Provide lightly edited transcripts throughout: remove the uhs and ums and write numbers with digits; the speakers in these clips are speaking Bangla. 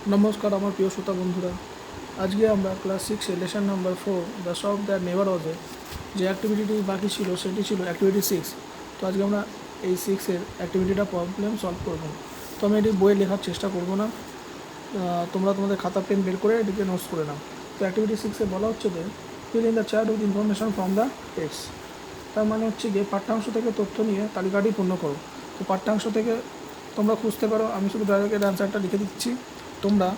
নমস্কার আমার প্রিয় শ্রোতা বন্ধুরা। আজকে আমরা class 6 lesson number 4 the shop that never ওয়াজে যে অ্যাক্টিভিটিটি বাকি ছিল সেটি ছিল অ্যাক্টিভিটি 6। তো আজকে আমরা এই 6-এর অ্যাক্টিভিটিটা প্রবলেম সলভ করব। তো আমি এটি বইয়ে লেখার চেষ্টা করব না, তোমরা তোমাদের খাতা পেন বের করে এটিকে নোটস করে নাও। তো অ্যাক্টিভিটি 6-এ বলা হচ্ছে যে fill in the chat with information from the text. তার মানে হচ্ছে গিয়ে পাঠ্যাংশ থেকে তথ্য নিয়ে তালিকাটি পূর্ণ করো। তো পাঠ্যাংশ থেকে তোমরা খুঁজতে পারো, আমি শুধু ডাইরেক্ট অ্যান্সারটা লিখে দিচ্ছি, তোমরা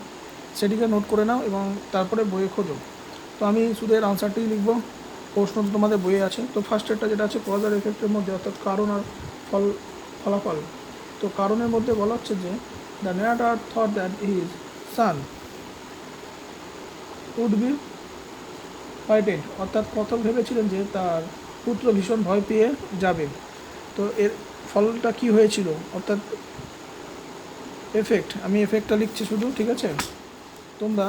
সেটিকে নোট করে নাও এবং তারপরে বইয়ে খোঁজো। তো আমি শুধু এর আনসারটি লিখব, প্রশ্ন তো তোমাদের বইয়ে আছে। তো ফার্স্টেরটা যেটা আছে কজ আর এফেক্টের মধ্যে, অর্থাৎ কারণ আর ফলাফল। তো কারণের মধ্যে বলা হচ্ছে যে the narrator thought that his son would be frightened, অর্থাৎ কথক ভেবেছিলেন যে তার পুত্র ভীষণ ভয় পেয়ে যাবে। তো এর ফলটা কি হয়েছিল, অর্থাৎ এফেক্ট। আমি এফেক্টটা লিখছি শুধু, ঠিক আছে? তোমরা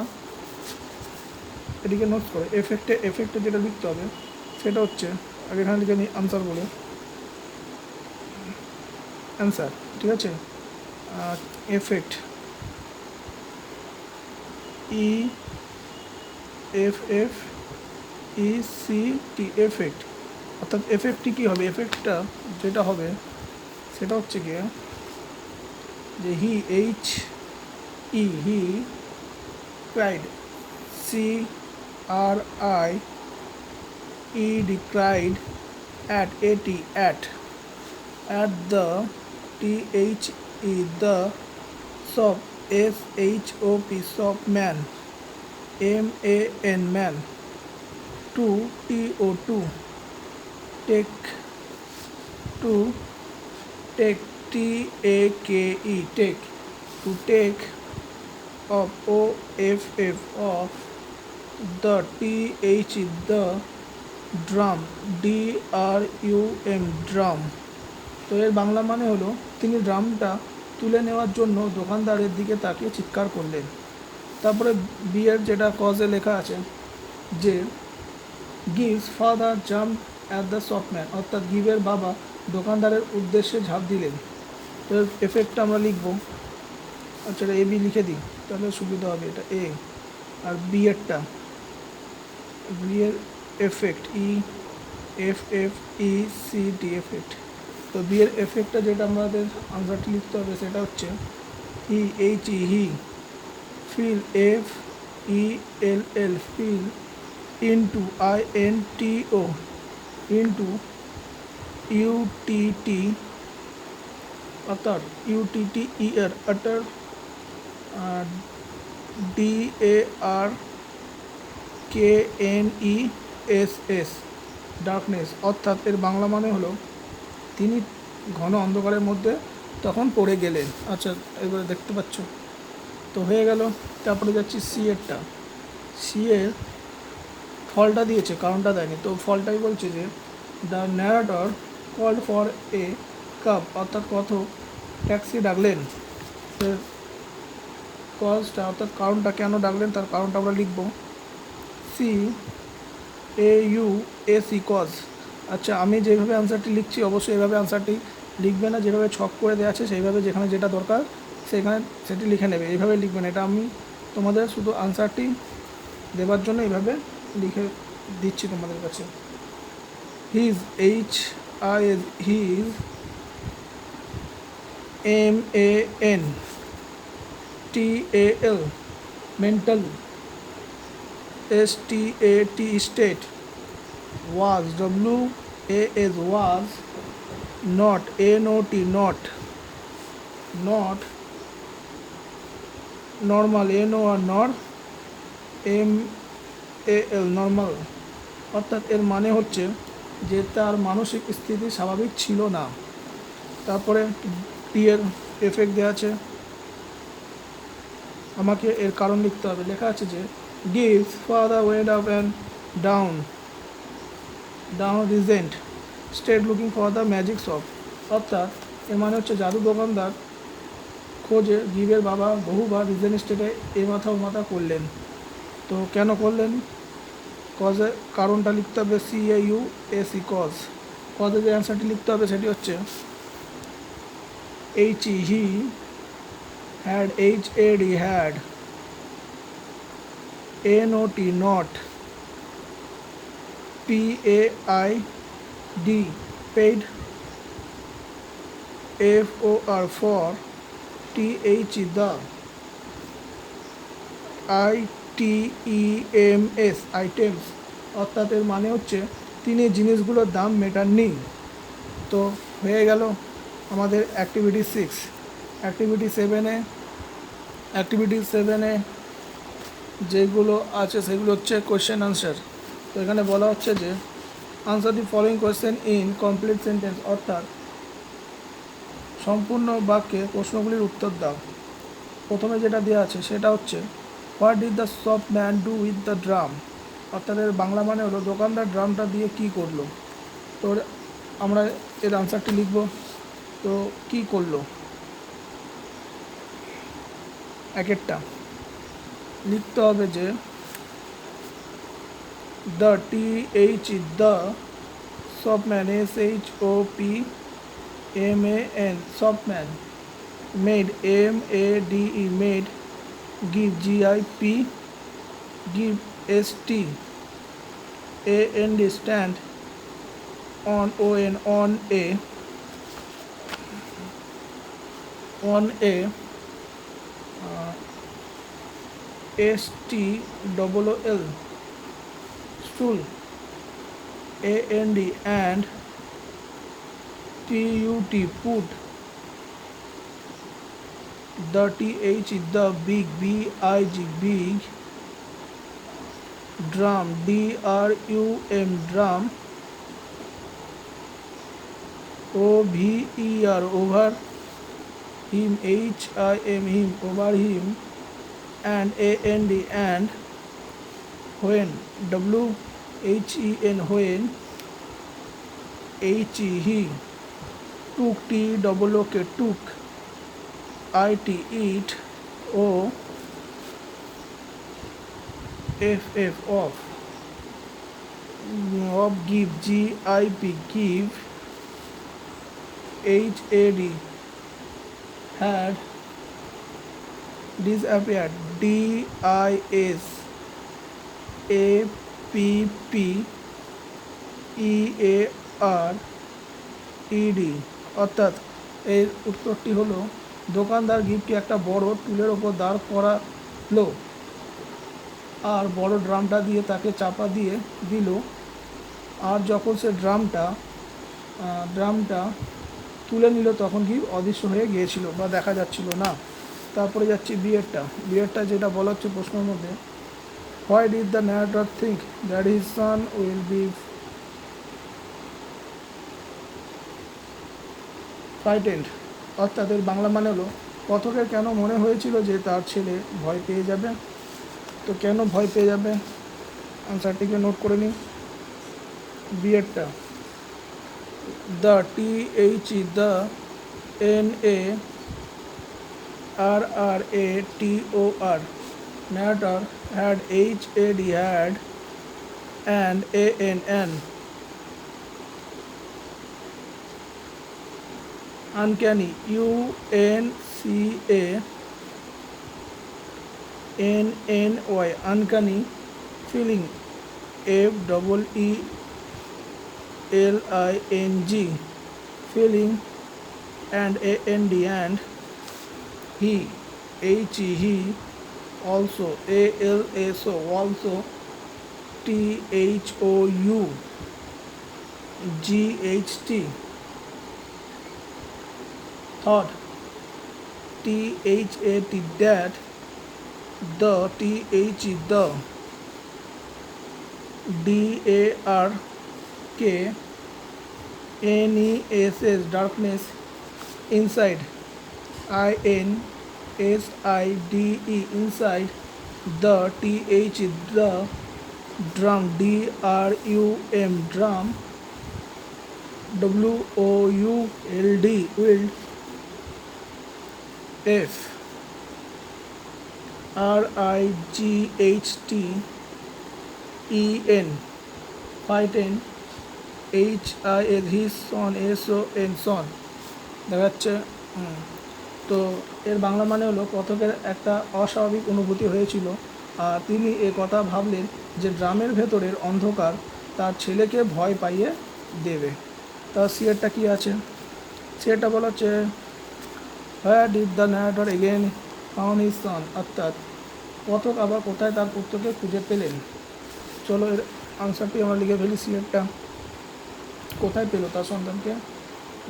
এটিকে নোটস করে এফেক্টে যেটা লিখতে হবে সেটা হচ্ছে, আগে এখানে লিখে নিই আনসার বলে, অ্যান্সার, ঠিক আছে? Effect, E F F E C T, effect. অর্থাৎ এফেক্টটি কী হবে, এফেক্টটা যেটা হবে সেটা হচ্ছে গিয়ে যে হি cried, CRIED, cried at the the shop, SHOP man, MAN to take TAKE to take of OFF of the the drum, DRUM drum। তো এর বাংলা মানে হলো তিনি ড্রামটা তুলে নেওয়ার জন্য দোকানদারের দিকে তাকিয়ে চিৎকার করলেন। তারপরে বিয়ের যেটা কজে লেখা আছে যে gives father jump at the shopman, অর্থাৎ গিভের বাবা দোকানদারের উদ্দেশ্যে ঝাঁপ দিলেন। তো এর এফেক্টটা আমরা লিখবো, আচ্ছা এটা এবি লিখে দিই তাহলে সুবিধা হবে, এটা এ। আর বিয়েরটা, বিয়ের এফেক্ট, EFFECT, এফেক্ট। তো বিয়ের এফেক্টটা যেটা আমাদের আনসারটি লিখতে হবে সেটা হচ্ছে he fell, FELL fell, into INTO, into UTT, অর্থাৎ UTTER, আটার, DARKNESS, ডার্কনেস। অর্থাৎ এর বাংলা মানে হলো তিনি ঘন অন্ধকারের মধ্যে তখন পড়ে গেলেন। আচ্ছা এবারে দেখতে পাচ্ছ তো হয়ে গেল। তারপরে যাচ্ছি সি এর ফলটা দিয়েছে, কারণটা দেয়নি। তো ফলটাই বলছে যে the narrator called for a cup, অর্থাৎ কথক ট্যাক্সি ডাকলেন। কজটা অর্থাৎ কারণটা, কেন ডাকলেন তার কারণটা আমরা লিখব, CAUSE কজ। আচ্ছা আমি যেভাবে আনসারটি লিখছি অবশ্যই এভাবে আনসারটি লিখবে না, যেভাবে ছক করে দেওয়া আছে সেইভাবে যেখানে যেটা দরকার সেখানে সেটি লিখে নেবে, এইভাবে লিখবে না। এটা আমি তোমাদের শুধু আনসারটি দেওয়ার জন্য এইভাবে লিখে দিচ্ছি তোমাদের কাছে। His, his, MENTAL, mental, STAT, state, was, was, not, not, normal, NOR, MAL, normal। অর্থাৎ এর মানে হচ্ছে যে তার মানসিক স্থিতি স্বাভাবিক ছিল না। তারপরে টি এর এফেক্ট দেওয়া আছে, আমাকে এর কারণ লিখতে হবে। লেখা আছে যে gives father went up and down Regent state looking for the magic shop, অর্থাৎ এর মানে হচ্ছে জাদু দোকানদার খোঁজে গিভের বাবা বহুবার রিজেন্ট স্টেটে এ মাথা ও মাথা করলেন। তো কেন করলেন, কজে কারণটা লিখতে হবে, CAUSE কজে যে অ্যান্সারটি লিখতে হবে সেটি হচ্ছে হি had, HAD, had NOT not, PAID paid, FOR TH the, ITEMS items, অর্থাৎ এর মানে হচ্ছে তিনি জিনিসগুলোর দাম মেটাননি। তো হয়ে গেল আমাদের অ্যাক্টিভিটি 6। অ্যাক্টিভিটি সেভেনে যেগুলো আছে সেগুলো হচ্ছে কোয়েশ্চেন আনসার। তো এখানে বলা হচ্ছে যে answer the following question in complete sentence, অর্থাৎ সম্পূর্ণ বাক্যে প্রশ্নগুলির উত্তর দাও। প্রথমে যেটা দেওয়া আছে সেটা হচ্ছে what did the shop man do with the drum, অর্থাৎ এর বাংলা মানে হলো দোকানদার ড্রামটা দিয়ে কি করলো। তো আমরা এর আনসারটি লিখব। তো কি করলো, এক একটা লিখতে হবে যে the TH the shopman SHOPMAN shopman made MADE made give GIP give ST AND stand on a STOOL stool and PUT put, the TH the big BIG big drum DRUM drum OVER over him HIM him over him and and when WHEN when he took TOOK took IT eat OFF off give GIP give HAD had disappeared DISAPPEARED, অর্থাৎ এর উত্তরটি হলো দোকানদার গিফটটি একটা বড় টুলের ওপর দাঁড় করালো আর বড় ড্রামটা দিয়ে তাকে চাপা দিয়ে দিল, আর যখন সে ড্রামটা তুলে নিল তখন কি অদৃশ্য হয়ে গিয়েছিল বা দেখা যাচ্ছিল না। তারপরে যাচ্ছি বিয়েরটা যেটা বলা হচ্ছে প্রশ্নের মধ্যে, why did the narrator think that his son will be frightened, অর্থাৎ এর বাংলা মানে হলো কথকের কেন মনে হয়েছিল যে তার ছেলে ভয় পেয়ে যাবে। তো কেন ভয় পেয়ে যাবে আনসারটিকে নোট করে নিই। বিয়েরটা the TH the NARRATOR narrator had HAD had and ANN uncanny UNCANNY uncanny feeling FEELING feeling and and he also also THOUGHT thought THAT that the TH the DARK NESS darkness inside INSIDE inside the TH the drum DRUM drum WOULD wild F RIGHT EN frightened HIS his son SON son, দেখা যাচ্ছে। তো এর বাংলা মানে হলো কথকের একটা অস্বাভাবিক অনুভূতি হয়েছিল আর তিনি এ কথা ভাবলেন যে ড্রামের ভেতরের অন্ধকার তার ছেলেকে ভয় পাইয়ে দেবে। তার সিয়েরটা কী আছে, সিয়েরটা বলা হচ্ছে where did the narrator again found his son, অর্থাৎ কথক আবার কোথায় তার পুত্রকে খুঁজে পেলেন। চলো এর আনসারটি আমরা লিখে ফেলি। সিয়েরটা কোথায় পেল তার সন্তানকে,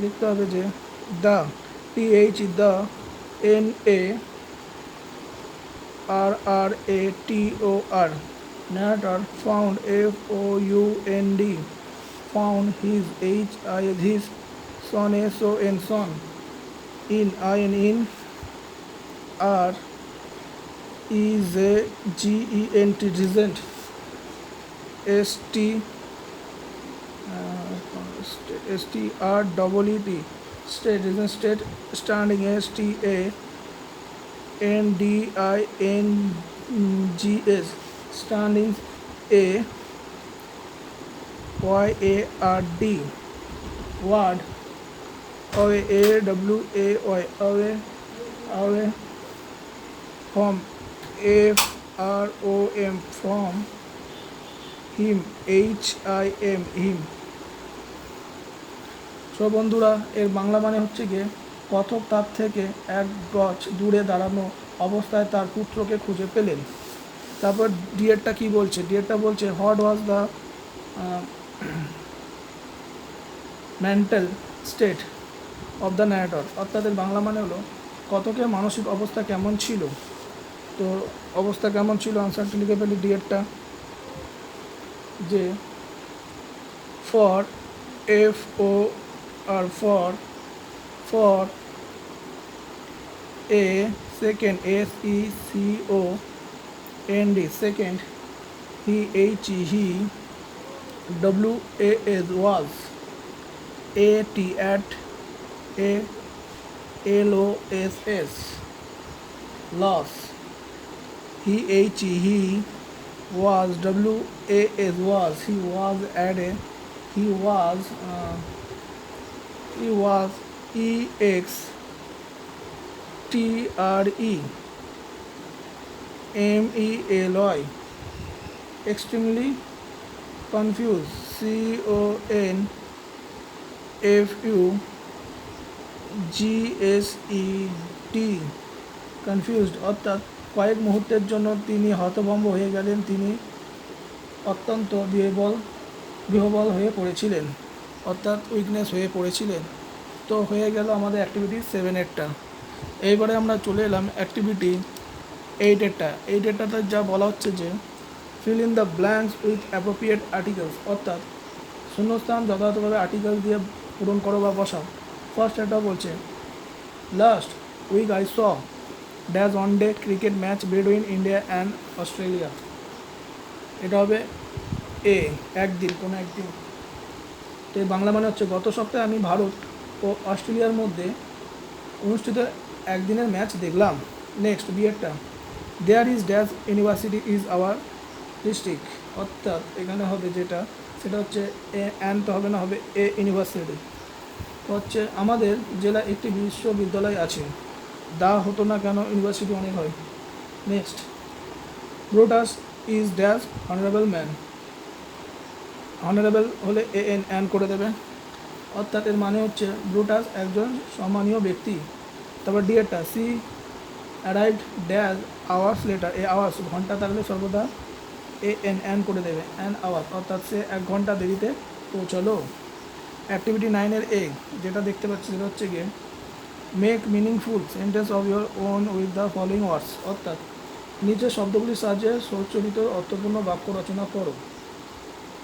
লিখতে হবে যে the the NARRATOR narrator found FOUND found his son in RESENT resent STREET state resent state standing STANDINGS standing AYARD word away from from him him। So বন্ধুরা, এর বাংলা মানে হচ্ছে গিয়ে কথক তার থেকে এক গজ দূরে দাঁড়ানো অবস্থায় তার পুত্রকে খুঁজে পেলেন। তারপর ডিএডটা কি বলছে, ডিএডটা বলছে what was the mental state of the narrator, অর্থাৎ এর বাংলা মানে হলো কথকের মানসিক অবস্থা কেমন ছিল। তো অবস্থা কেমন ছিল, আনসারটা লিখে ফেলি ডিএডটা যে for for a second SECOND second he was at LOSS loss he was was he was EXTREMELY extremely confused CONFUGED confused, অর্থাৎ কয়েক মুহূর্তের জন্য তিনি হতভম্ব হয়ে গেলেন, তিনি অত্যন্ত বিহ্বল হয়ে পড়েছিলেন, অর্থাৎ উইকনেস হয়ে পড়েছিলেন। তো হয়ে গেল আমাদের অ্যাক্টিভিটি 7-এরটা। এইবারে আমরা চলে এলাম অ্যাক্টিভিটি 8-এরটা। 8-এরটাতে যা বলা হচ্ছে যে fill in the blanks with appropriate articles, অর্থাৎ শূন্যস্থান যথাযথভাবে আর্টিকেল দিয়ে পূরণ করো বা বসাও। ফার্স্ট এটা বলছে last week I saw dash one day cricket match between India and Australia. এটা হবে এ, একদিন, কোনো একদিন। তো এই বাংলা মানে হচ্ছে গত সপ্তাহে আমি ভারত ও অস্ট্রেলিয়ার মধ্যে অনুষ্ঠিত একদিনের ম্যাচ দেখলাম। নেক্সট বিয়েরটা there is dash university is our district, অর্থাৎ এখানে হবে যেটা সেটা হচ্ছে অ্যান্ড তো হবে না, হবে এ ইউনিভার্সিটি। তো হচ্ছে আমাদের জেলায় একটি বিশ্ববিদ্যালয় আছে, দা হতো না কেন, ইউনিভার্সিটি অনেক হয়। Next Brutus is dash honourable man, honourable হলে অ্যান করে দেবে, অর্থাৎ এর মানে হচ্ছে ব্রুটাস একজন সম্মানীয় ব্যক্তি। তারপর ডিএরটা she arrived dash hours later, এ আওয়ার্স ঘন্টা থাকলে সর্বদা অ্যান করে দেবে, অ্যান আওয়ার, অর্থাৎ সে 1 ঘন্টা দেরিতে পৌঁছালো। অ্যাক্টিভিটি 9-এর এ যেটা দেখতে পাচ্ছি সেটা হচ্ছে গিয়ে make meaningful sentence of your own with the following words, অর্থাৎ নিচের শব্দগুলির সাহায্যে সচ্চরিত অর্থপূর্ণ বাক্য রচনা করো।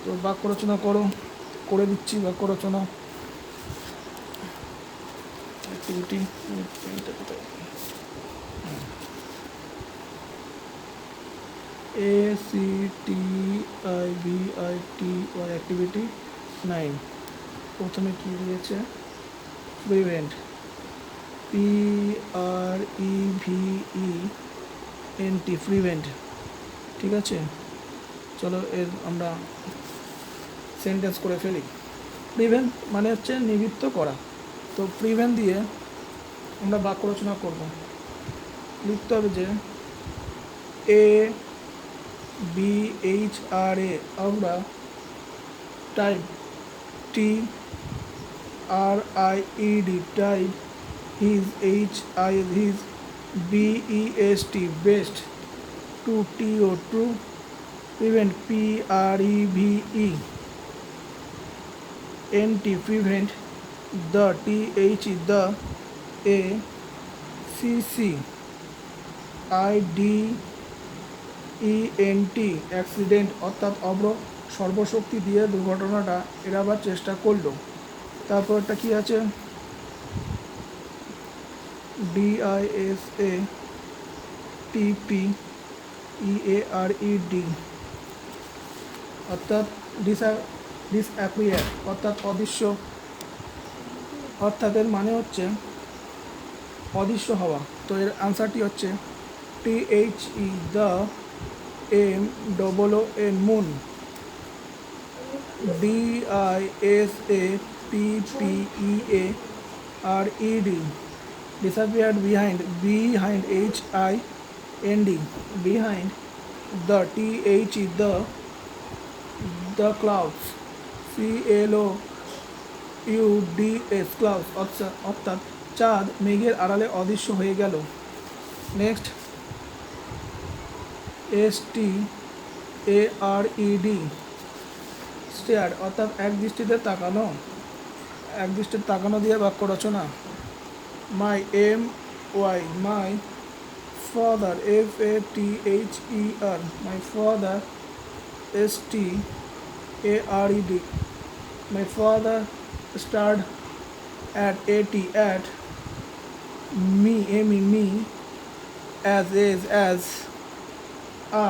তো বাক্য রচনা করে দিচ্ছি বাক্য রচনা। Activity ACTIVITY activity 9। প্রথমে কী দিয়েছে, প্রিভেন্ট, PREVENT, প্রিভেন্ট। ঠিক আছে, চলো এর আমরা সেন্টেন্স করে ফেলি। প্রিভেন্ট মানে হচ্ছে নিবৃত্ত করা, তো প্রিভেন্ট দিয়ে আমরা বাক্য রচনা করব। লিখতে হবে যে এ BHRA আমরা type TRIED type his his BEST best to TO true prevent PREVE NT prevent the TH the A CC IDENT accident অর্থাৎ সর্বশক্তি দিয়ে দুর্ঘটনাটা এড়াবার চেষ্টা করলো। তারপরটা কি আছে DISATPEARED অর্থাৎ ডিসঅ্যাপিয়ার অর্থাৎ অদৃশ্য, অর্থাৎ এর মানে হচ্ছে অদৃশ্য হওয়া। তো এর আনসারটি হচ্ছে THE the MOON moon DISAPPEARED disappeared behind HIND behind the THE the clouds CLOUDS clouds অর্থাৎ চাঁদ মেঘের আড়ালে অদৃশ্য হয়ে গেল। নেক্সট STARED স্টেয়ার অর্থাৎ এক দৃষ্টিতে তাকানো, এক দৃষ্টিতে তাকানো দিয়ে বাক্য রচনা। My my father FATHER my father STARED my father stared at me as I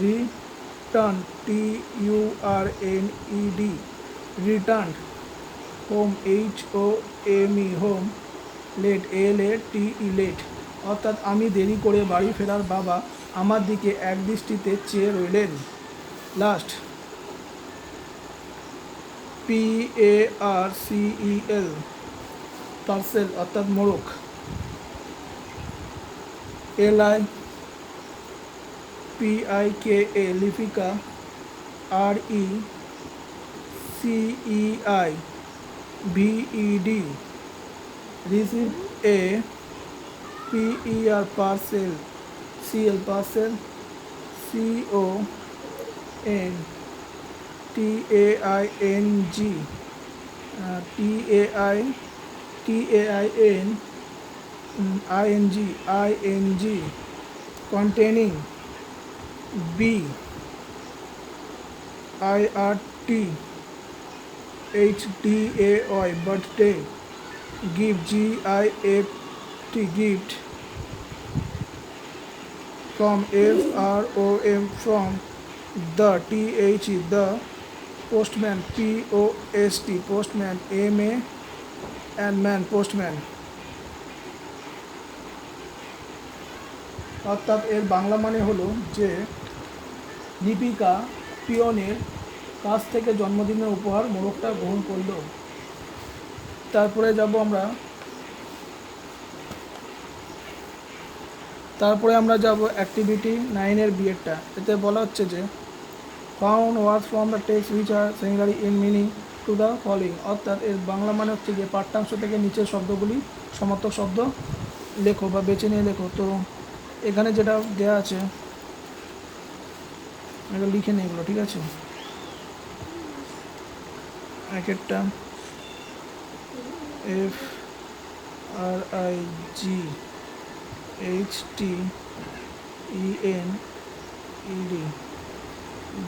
returned returned home home late late অর্থাৎ আমি দেরি করে বাড়ি ফেরার বাবা আমার দিকে এক দৃষ্টিতে চেয়ে রইলেন। লাস্ট PARCEL পার্সেল অর্থাৎ মোড়ক। LIPIKA Lipika RECEIVED receive a PER parcel CL parcel CON TAING containing BIRTHDAY birthday gift gift from FROM from the THE the postman POST postman MA and man postman অর্থাৎ এর বাংলা মানে হলো যে লিপিকা পিয়নের কাছ থেকে জন্মদিনের উপহার মোড়কটা গ্রহণ করলো। তারপরে আমরা যাব অ্যাক্টিভিটি 9-এর বিয়েরটা। এতে বলা হচ্ছে যে found words from the text which are similar in meaning to the following অর্থাৎ এর বাংলা মানে হচ্ছে যে পাঠ্যাংশ থেকে নিচের শব্দগুলি সমার্থক শব্দ লেখো বা বেছে নিয়ে লেখো। তো এখানে যেটা দেওয়া আছে এটা লিখে নিই এগুলো, ঠিক আছে। এক একটা FRIGHTENED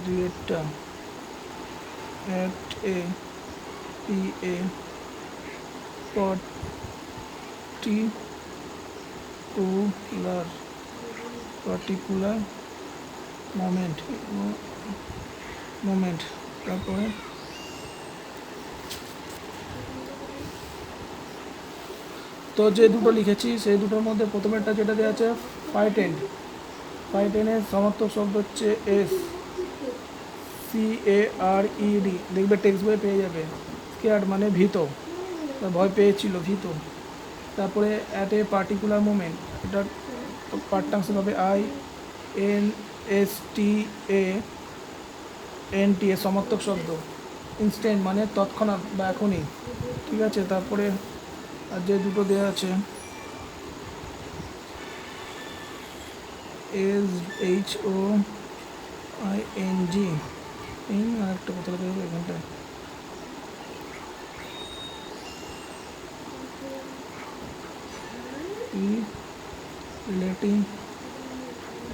দুইটা particular moment তারপরে তো যে দুটো লিখেছি সেই দুটোর মধ্যে প্রথমেরটা যেটা দেওয়া আছে ফাইটেনের সমার্থক শব্দ হচ্ছে SCARED দেখবে টেক্সট বই পেয়ে যাবে। স্কেয়ার্ড মানে ভীত, ভয় পেয়েছিল, ভীত। তারপরে অ্যাট এ পার্টিকুলার মোমেন্ট এটা পাঠ্যাংশ হবে INSTANT সমার্থক শব্দ। ইনস্ট্যান্ট মানে তৎক্ষণাৎ বা এখনই, ঠিক আছে। তারপরে আর যে দুটো দেওয়া আছে SHOING, আর একটা কথা লেখা যাবে এখানটায়,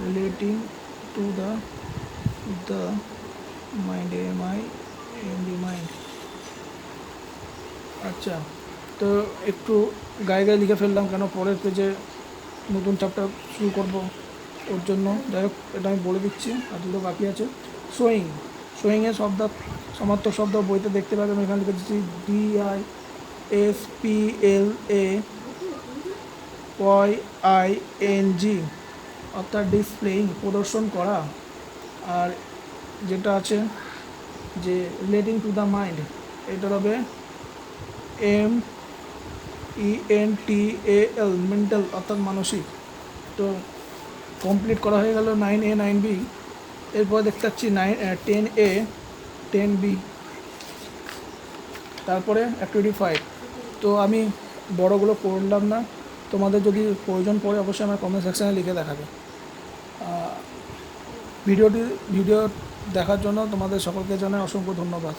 relating to the mind, mind। আচ্ছা, তো একটু গায়ে গায়ে লিখে ফেললাম, কেন পরের পেজে নতুন চ্যাপ্টার শুরু করব ওর জন্য। যাই হোক, এটা আমি বলে দিচ্ছি, আর দুটো বাকি আছে। শোয়িং, শোয়িংয়ের সমার্থক শব্দ বইতে দেখতে পাবেন, আমি এখানে লিখে দিচ্ছি DISPLAYING, অর্থাৎ ডিসপ্লেইং, প্রদর্শন করা। আর যেটা আছে যে রিলেটিং টু দ্য মাইন্ড, এটা হবে MENTAL, মেন্টাল, অর্থাৎ মানসিক। তো কমপ্লিট করা হয়ে গেল 9A 9B। এরপর দেখতে পাচ্ছি 10A 10B, তারপরে অ্যাক্টিভিটি 5। তো আমি বড়গুলো করলাম না, তোমাদের যদি প্রয়োজন পড়ে অবশ্যই আমার কমেন্ট সেকশানে লিখে দেখাবে। ভিডিও দেখার জন্য তোমাদের সকলকে জানাই অসংখ্য ধন্যবাদ।